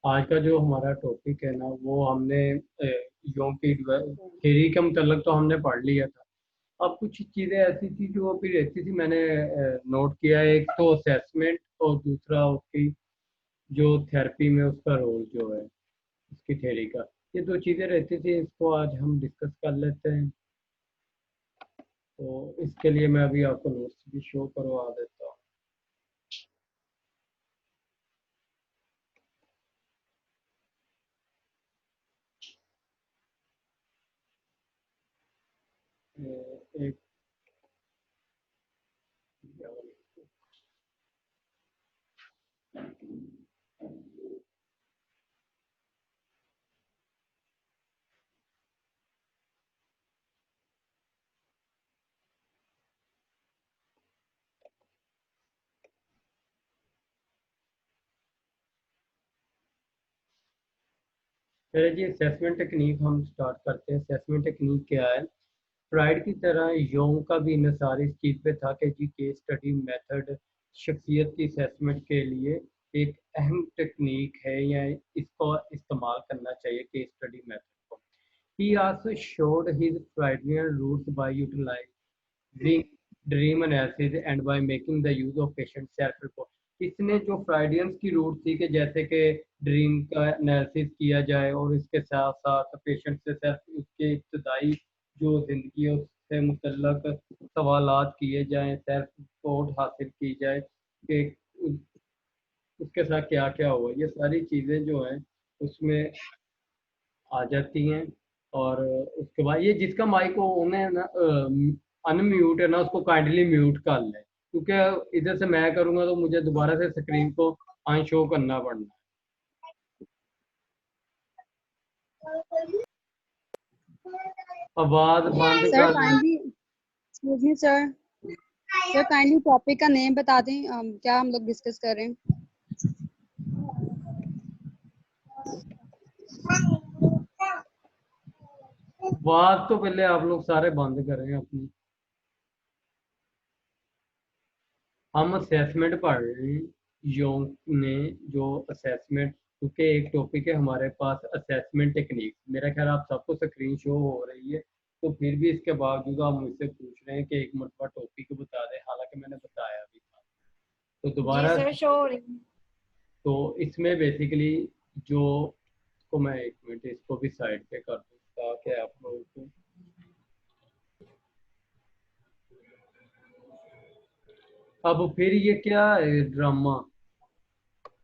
आज का जो हमारा टॉपिक है ना, वो हमने योग की थ्योरी के मतलब तो हमने पढ़ लिया था। अब कुछ चीज़ें ऐसी थी जो अभी रहती थी, मैंने नोट किया है। एक तो असेसमेंट और दूसरा उसकी जो थेरेपी में उसका रोल जो है, उसकी थ्योरी का। ये दो चीज़ें रहती थी, इसको आज हम डिस्कस कर लेते हैं। तो इसके लिए मैं अभी आपको नोट्स भी शो करवा देता हूँ। एक पहले जी असेसमेंट टेक्निक हम स्टार्ट करते हैं। असेसमेंट टेक्निक क्या है? फ्राइड की तरह योंग का भी इंसार इस चीज़ पे था कि जी केस स्टडी मेथड शख्सियत की असेसमेंट के लिए एक अहम टेक्निक है, या इसको इस्तेमाल करना चाहिए केस स्टडी मेथड को। He also showed his Freudian roots by utilizing dream analysis and by making the use of patient self-report। इसने जो फ्राइडियंस की रूट थी कि जैसे कि ड्रीम का एनालिसिस किया जाए और इसके साथ साथ पेशेंट से सेल्फ उसके इब्तदाई जो ज़िंदगी है उससे मुतल्लक सवालात किए जाएं, सेल्फ रिपोर्ट हासिल की जाए कि उसके साथ क्या क्या हुआ। ये सारी चीज़ें जो हैं उसमें आ जाती हैं। और उसके बाद ये जिसका माइक ऑन है ना, अनम्यूट है ना, उसको काइंडली म्यूट कर लें, क्योंकि इधर से मैं करूँगा तो मुझे दोबारा से स्क्रीन को अनशो करना पड़ना है। आवाज़ बंद सर कर लें। Kindly excuse me sir. Sir kindly topic का नेम बता दें, क्या हम लोग डिस्कस कर रहे हैं। आवाज़ तो पहले आप लोग सारे बंद करें अपनी। हम असेसमेंट पढ़ रहे हैं। योंग ने जो असेसमेंट, क्योंकि एक टॉपिक है हमारे पास असेसमेंट टेक्निक। मेरा ख्याल आप सबको स्क्रीन शो हो रही है, तो फिर भी इसके बावजूद आप मुझसे पूछ रहे हैं कि एक मरतबा टॉपिक बता दें, हालांकि मैंने बताया भी था। तो जी दोबारा, सर, शो हो रही है। तो इसमें बेसिकली जो को मैं एक मिनट इसको भी साइड पे कर दूँ ताकि आप लोगों को। अब फिर ये क्या है ड्रामा?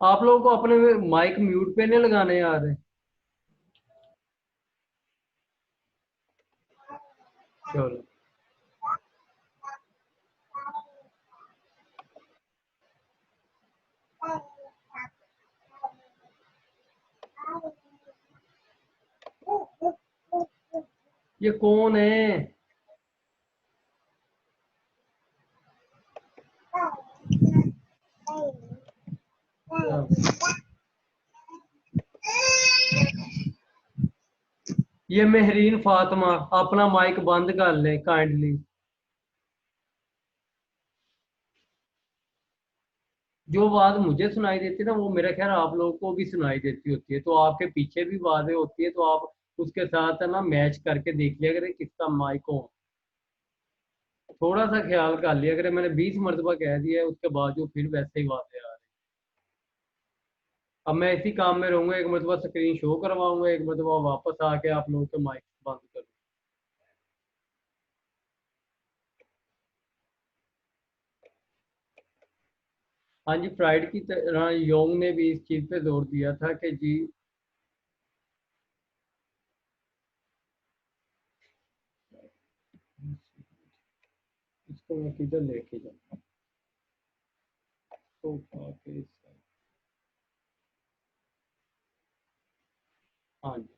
आप लोगों को अपने माइक म्यूट पे नहीं लगाने आ रहे? चलो, ये कौन है? ये मेहरीन फातिमा, अपना माइक बंद कर लें काइंडली। जो आवाज मुझे सुनाई देती है ना, वो मेरा ख्याल आप लोगों को भी सुनाई देती होती है, तो आपके पीछे भी आवाजें होती है, तो आप उसके साथ है ना मैच करके देख लिया करें किसका माइक हो। थोड़ा सा ख्याल कर लिया करें। मैंने 20 मरतबा कह दिया है, उसके बावजूद फिर वैसे ही आवाजें आ रही। अब मैं इसी काम में रहूंगा, एक मरतबा स्क्रीन शो करवाऊंगा, एक मरतबा वापस आके आप लोगों के माइक बंद करूँ। हाँ जी, फ्राइड की तरह योंग ने भी इस चीज पे जोर दिया था कि जी इसको मैं किधर लेके जाऊँ, तो आके हाँ जी,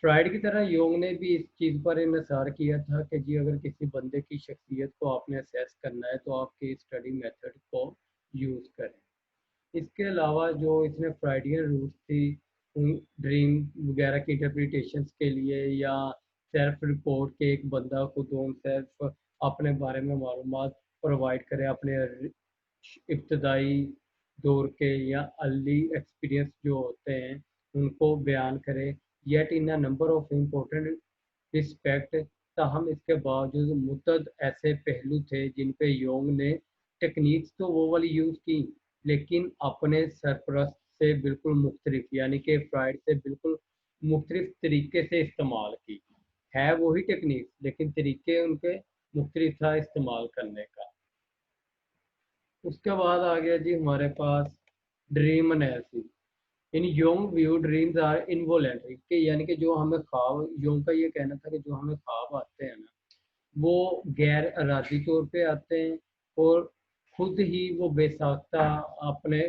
फ्राइड की तरह योंग ने भी इस चीज़ पर इन्हिसार किया था कि जी अगर किसी बंदे की शख्सियत को आपने असेस करना है तो आप केस स्टडी मेथड को यूज़ करें। इसके अलावा जो इसने फ्राइडियन रूट्स थी ड्रीम वगैरह की इंटरप्रिटेशंस के लिए, या सेल्फ रिपोर्ट के एक बंदा को दो सेल्फ अपने बारे में मालूमात प्रोवाइड करे अपने इब्तदाई दौर के या अर्ली एक्सपीरियंस जो होते हैं उनको बयान करें। Yet in a number of important respect, ताहम इसके बावजूद मुतद ऐसे पहलू थे जिन पे योंग ने टेक्निक्स तो वो वाली यूज़ की, लेकिन अपने सरपरस्त से बिल्कुल मुख्तलिफ, यानी कि फ्राइड से बिल्कुल मुख्तलिफ तरीके से इस्तेमाल की। है वही टेक्निक, लेकिन तरीके उनके मुख्तलिफ था इस्तेमाल करने का। उसके बाद आ गया जी हमारे पास dream analysis. In Jung view dreams are involuntary, कि यानी कि जो हमें ख्वाब, योंग का ये कहना था कि जो हमें ख्वाब आते हैं ना, वो गैर इरादी तौर पे आते हैं और खुद ही वो बेसाख्ता अपने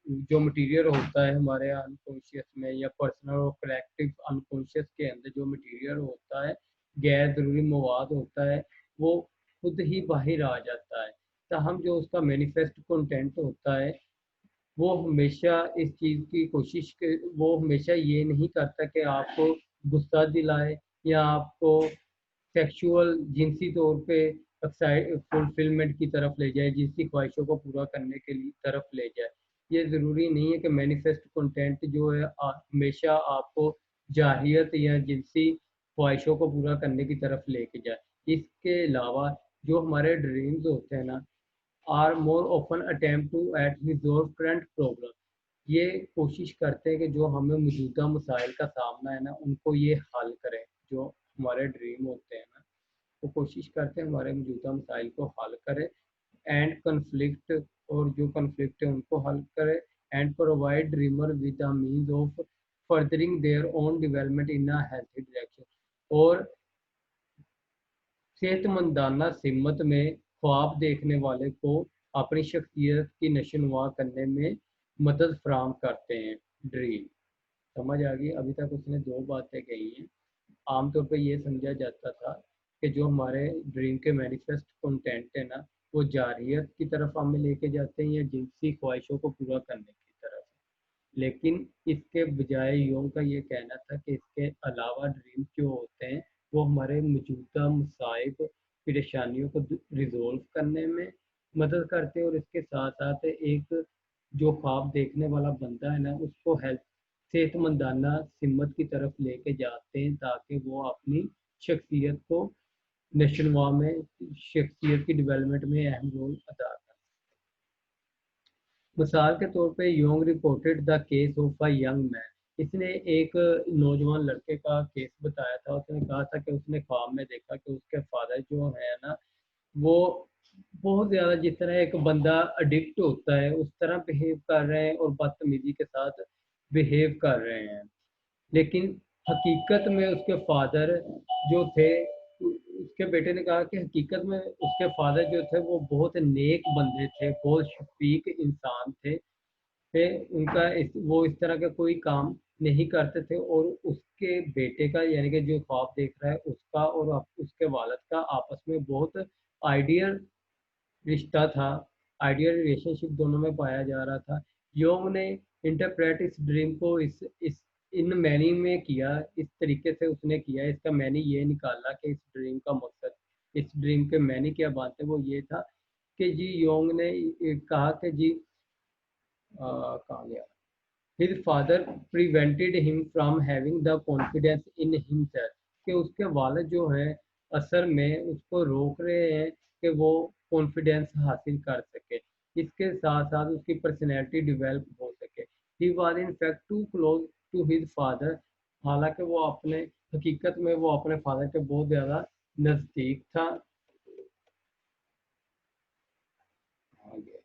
जो मटेरियल होता है हमारे अनकॉन्शियस में या पर्सनल और कलेक्टिव अनकॉन्शियस के अंदर जो मटेरियल होता है, गैर ज़रूरी मवाद होता है, वो खुद ही बाहर आ जाता है। ताहम जो उसका मैनिफेस्ट कंटेंट होता है वो हमेशा इस चीज़ की कोशिश के, वो हमेशा ये नहीं करता कि आपको गुस्सा दिलाए या आपको सेक्सुअल जिनसी तौर पे फुलफिलमेंट की तरफ ले जाए, जिनसी ख्वाहिशों को पूरा करने के लिए तरफ ले जाए। ये ज़रूरी नहीं है कि मैनिफेस्ट कंटेंट जो है हमेशा आपको जाहियत या जिनसी ख्वाहिशों को पूरा करने की तरफ लेके जाए। इसके अलावा जो हमारे ड्रीम्स होते हैं ना, are more open attempt to at resolve current problem, ये कोशिश करते हैं कि जो हमें मौजूदा मसाइल का सामना है ना उनको ये हल करें। जो हमारे ड्रीम होते हैं ना, वो कोशिश करते हैं हमारे मौजूदा मसाइल को हल करें एंड कन्फ्लिक्ट, और जो कन्फ्लिक्ट है उनको हल करें and provide dreamer with a means of furthering their own development in a healthy direction, और सेहतमंदाना सिमत में ख्वाब देखने वाले को अपनी शख्सियत की नशोनुमा करने में मदद फराहम करते हैं। ड्रीम समझ आ गई? अभी तक उसने दो बातें कही हैं। आमतौर पे ये समझा जाता था कि जो हमारे ड्रीम के मैनिफेस्ट कंटेंट है ना, वो जारियत की तरफ हमें लेके जाते हैं या जिनसी ख्वाहिशों को पूरा करने की तरफ। लेकिन इसके बजाय योंग का ये कहना था कि इसके अलावा ड्रीम्स जो होते हैं वो हमारे मौजूदा मसाइब परेशानियों को रिजॉल्व करने में मदद करते हैं, और इसके साथ साथ एक जो ख्वाब देखने वाला बंदा है ना उसको हेल्थ सेहतमंदाना सिमत की तरफ लेके जाते हैं, ताकि वो अपनी शख्सियत को नशोनुमा में, शख्सियत की डेवलपमेंट में अहम रोल अदा करते हैं। मिसाल के तौर पे Yong reported the case of a young man, इसने एक नौजवान लड़के का केस बताया था। उसने कहा था कि उसने ख्वाब में देखा कि उसके फादर जो है ना, वो बहुत ज़्यादा जिस तरह एक बंदा एडिक्ट होता है उस तरह बिहेव कर रहे हैं और बदतमीजी के साथ बिहेव कर रहे हैं। लेकिन हकीकत में उसके फादर जो थे, उसके बेटे ने कहा कि हकीकत में उसके फादर जो थे वो बहुत नेक बंदे थे, बहुत शफीक इंसान थे। उनका वो इस तरह का कोई काम नहीं करते थे, और उसके बेटे का यानी कि जो ख्वाब देख रहा है उसका और उसके वालिद का आपस में बहुत आइडियल रिश्ता था, आइडियल रिलेशनशिप दोनों में पाया जा रहा था। योंग ने इंटरप्रेट इस ड्रीम को इस इन मैनी में किया, इस तरीके से उसने किया। इसका मैनी ये निकाला कि इस ड्रीम का मकसद, इस ड्रीम के मैनी क्या बात है वो ये था कि जी योंग ने कहा कि जी कहाँ गया, his father prevented him from having the confidence in himself, कि उसके वालिद जो हैं असल में उसको रोक रहे हैं कि वो कॉन्फिडेंस हासिल कर सके, इसके साथ साथ उसकी पर्सनैलिटी डेवलप हो सके। He was in fact too close to his father, हालांकि वो अपने हकीकत में वो अपने फादर के बहुत ज़्यादा नज़दीक था। आगे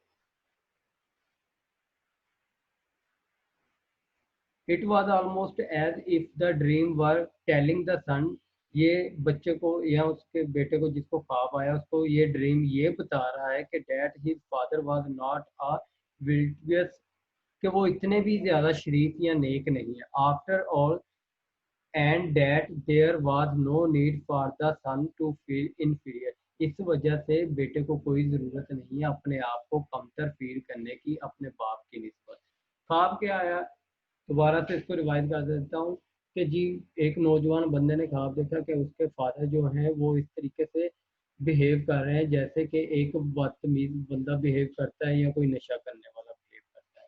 it was almost as if the dream were telling the son, ये बच्चे को या उसके बेटे को जिसको ख्वाब आया उसको ये ड्रीम ये बता रहा है कि that his father was not a virtuous, कि वो इतने भी ज़्यादा शरीफ या नेक नहीं है। After all and that there was no need for the son to feel inferior, इस वजह से बेटे को कोई ज़रूरत नहीं है अपने आप को कमतर फील करने की अपने बाप की निस्बत। ख्वाब क्या आया, दोबारा से इसको रिवाइज कर देता हूँ कि जी एक नौजवान बंदे ने ख्वाब देखा कि उसके फादर जो हैं वो इस तरीके से बिहेव कर रहे हैं जैसे कि एक बदतमीज बंदा बिहेव करता है या कोई नशा करने वाला बिहेव करता है।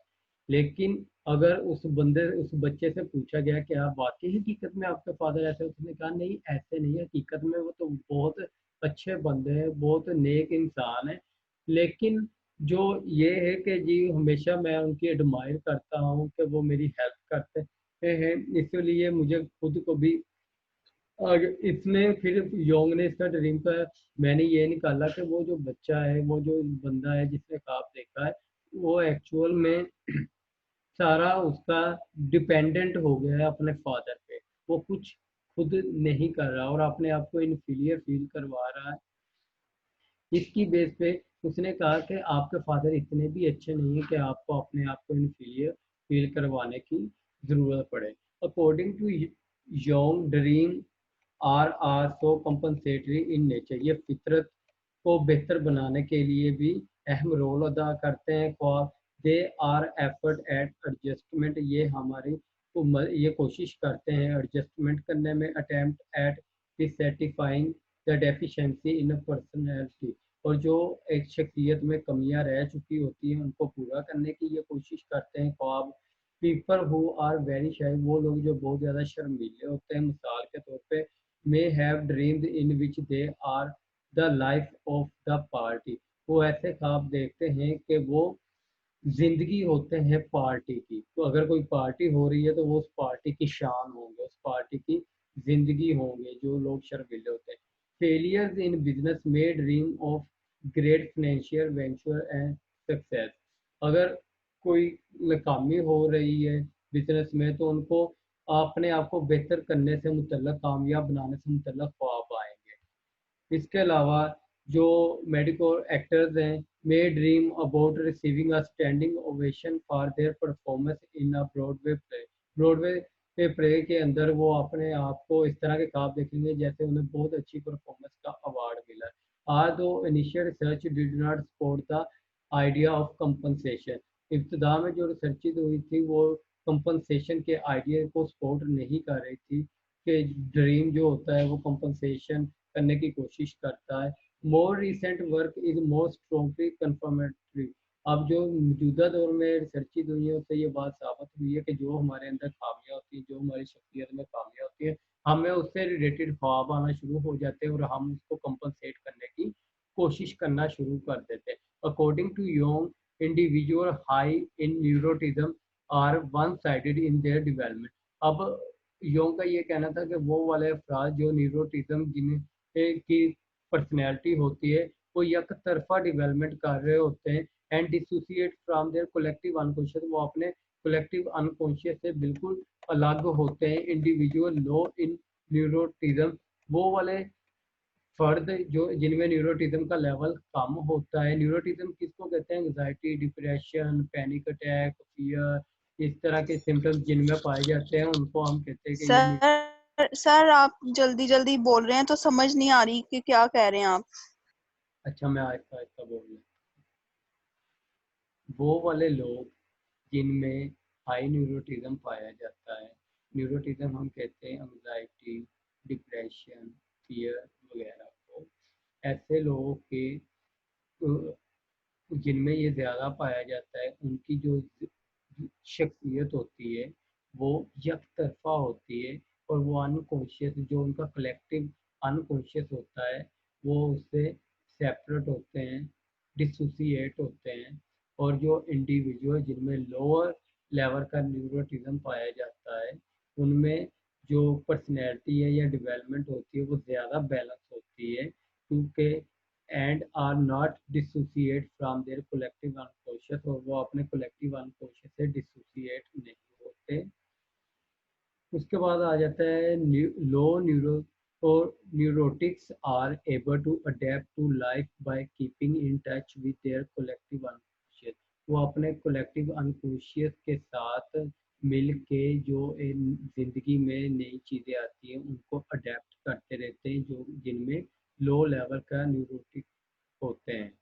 लेकिन अगर उस बच्चे से पूछा गया कि आप वाकई हकीकत में आपके फादर ऐसे, उसने कहा नहीं ऐसे नहीं है, हकीकत में वो तो बहुत अच्छे बंदे हैं, बहुत नेक इंसान है। लेकिन जो ये है कि जी हमेशा मैं उनकी एडमायर करता हूँ कि वो मेरी हेल्प करते हैं, इसलिए मुझे खुद को भी। और इसने फिर योंग ने इसका ड्रीम का मैंने ये निकाला कि वो जो बच्चा है, वो जो बंदा है जिसने ख्वाब देखा है, वो एक्चुअल में सारा उसका डिपेंडेंट हो गया है अपने फादर पे। वो कुछ खुद नहीं कर रहा और अपने आप को इन्फीरियर फील करवा रहा है। इसकी बेस पे उसने कहा कि आपके फादर इतने भी अच्छे नहीं है कि आपको अपने आप को इन्फीरियर फील करवाने की ज़रूरत पड़े। According to Jung, dream are so compensatory in nature. ये फितरत को बेहतर बनाने के लिए भी अहम रोल अदा करते हैं। For they are effort at adjustment, ये हमारी ये कोशिश करते हैं एडजस्टमेंट करने में, attempt at dissatisfying the deficiency in a personality. और जो एक शख्सियत में कमियां रह चुकी होती हैं उनको पूरा करने की ये कोशिश करते हैं ख्वाब। People who are very shy, वो लोग जो बहुत ज़्यादा शर्मीले होते हैं, मिसाल के तौर पे may have dreams in which they are the life of the party। वो ऐसे ख्वाब देखते हैं कि वो जिंदगी होते हैं पार्टी की। तो अगर कोई पार्टी हो रही है तो वो उस पार्टी की शान होंगे, उस पार्टी की जिंदगी होंगे, जो लोग शर्मिले होते हैं। फेलियर्स इन बिजनेस में dream of great financial venture and success. अगर कोई नाकामी हो रही है बिजनेस में तो उनको अपने आप को बेहतर करने से मुतल्लक, कामयाब बनाने से मुतल्लक ख्वाब आएंगे। इसके अलावा जो मेडिकल एक्टर्स हैं may dream about receiving a standing ovation for their performance in a Broadway play. Broadway पे प्ले के अंदर वो अपने आप को इस तरह के ख्वाब देखेंगे जैसे उन्हें बहुत अच्छी परफॉर्मेंस का अवार्ड मिला है। आज दो initial research did not support the idea of compensation. इब्तदा में जो रिसर्च हुई थी वो कंपनसेशन के आइडिया को सपोर्ट नहीं कर रही थी कि ड्रीम जो होता है वो कंपनसेशन करने की कोशिश करता है। More recent work is more strongly confirmatory. अब जो मौजूदा दौर में रिसर्च हुई है उससे ये बात साबित हुई है कि जो हमारे अंदर खामियां होती हैं, जो हमारी शख्सियत में खामियां होती हैं, हमें उससे रिलेटेड ख्वाब आना शुरू हो जाते हैं और हम उसको कंपनसेट करने की कोशिश करना शुरू कर देते हैं। According to Jung, individual high in neuroticism are one sided in their development. अब योंग का ये कहना था कि वो वाले अफराद जो न्यूरोटिज्म की पर्सनैलिटी होती है वो एक तरफा डेवलपमेंट कर रहे होते हैं and dissociate from their collective unconscious. वो अपने कलेक्टिव अनकॉन्शियस से बिल्कुल अलग होते हैं। इंडिविजुअल लो इन न्यूरोटिज्म, वो वाले फर्द जो जिनमें न्यूरोटिज्म का लेवल कम होता है। न्यूरोटिज्म किसको कहते हैं? Anxiety, depression, panic attack, fear, इस तरह के सिम्टम्स जिनमें पाए जाते हैं उनको हम कहते हैं कि ये सर आप जल्दी जल्दी बोल रहे हैं तो समझ नहीं आ रही कि क्या कह रहे हैं आप। अच्छा, मैं आहिस्ता आहिस्ता बोल रहा हूँ। वो वाले लोग जिनमें हाई न्यूरोटिज्म पाया जाता है, न्यूरोटिज्म हम कहते हैं एंग्जाइटी, डिप्रेशन, फियर वगैरह को। ऐसे लोगों के जिनमें ये ज़्यादा पाया जाता है उनकी जो शख्सियत होती है वो एक तरफा होती है और वो अनकॉन्शियस, जो उनका कलेक्टिव अनकॉन्शियस होता है वो उससे सेपरेट होते हैं, डिसोसिएट होते हैं। और जो इंडिविजुअल जिनमें लोअर लेवल का न्यूरोटिज्म पाया जाता है उनमें जो पर्सनैलिटी है या डेवलपमेंट होती है वो ज़्यादा बैलेंस होती है, क्योंकि and are not dissociate from their collective unconscious, और वो अपने कलेक्टिव अनकॉन्शियस से डिसोसिएट नहीं होते। उसके बाद आ जाता है लो न्यूरो और neurotics are able to adapt to life by keeping in touch with their collective unconscious. वो अपने कलेक्टिव अनकॉन्शियस के साथ मिल के जो जिंदगी में नई चीज़ें आती हैं उनको अडेप्ट करते रहते हैं, जो जिनमें लो लेवल का न्यूरोटिक होते हैं।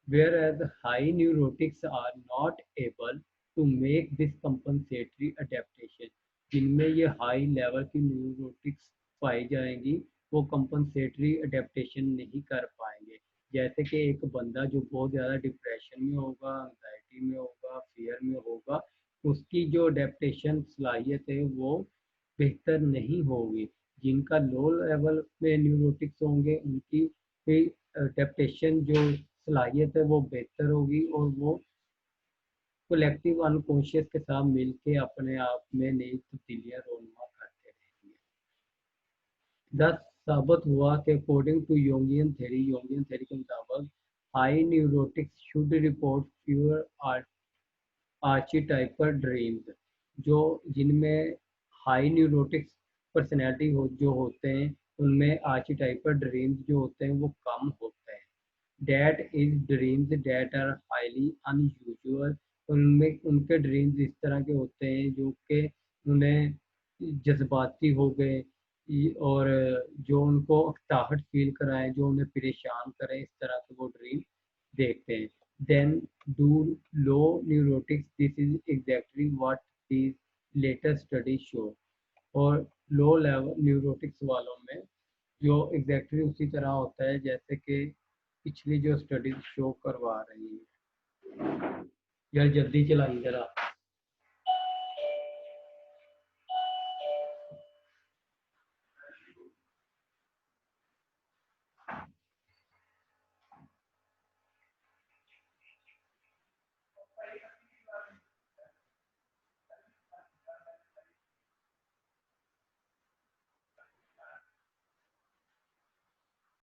Whereas high neurotics are not able to make this compensatory adaptation। जिनमें ये हाई लेवल की न्यूरोटिक्स पाई जाएंगी वो कंपनसेटरी अडेप्टेशन नहीं कर पाएंगे। जैसे कि एक बंदा जो बहुत ज़्यादा डिप्रेशन में होगा, एंजाइटी में होगा, फियर में होगा, उसकी जो अडेप्टेशन सलाहियत है वो बेहतर नहीं होगी। जिनका लो लेवल में न्यूरोटिक्स होंगे उनकी अडेप्टेशन जो सलाहियत है वो बेहतर होगी और वो कलेक्टिव अनकॉन्शियस के साथ मिलके अपने आप में नई तब्दीलियां रोनमा करते रहेंगे। दस साबित हुआ कि अकॉर्डिंग टू योंगियन थ्योरी के मुताबिक high neurotics should report fewer archetypal dreams, जो जिनमें हाई न्यूरोटिक्स पर्सनैलिटी जो होते हैं उनमें आर्चीटाइपल ड्रीम्स जो होते हैं वो कम होते हैं। That is dreams that are highly unusual, उनमें उनके ड्रीम्स इस तरह के होते हैं जो कि उन्हें जज्बाती हो गए और जो उनको अकताहट फील कराएं, जो उन्हें परेशान करें, इस तरह के वो ड्रीम देखते हैं। Then do low neurotics, this is exactly what these latest studies show। और लो लेवल न्यूरोटिक्स वालों में जो एग्जैक्टली उसी तरह होता है जैसे कि पिछली जो स्टडीज शो करवा रही है। यार जल्दी चलाई जरा।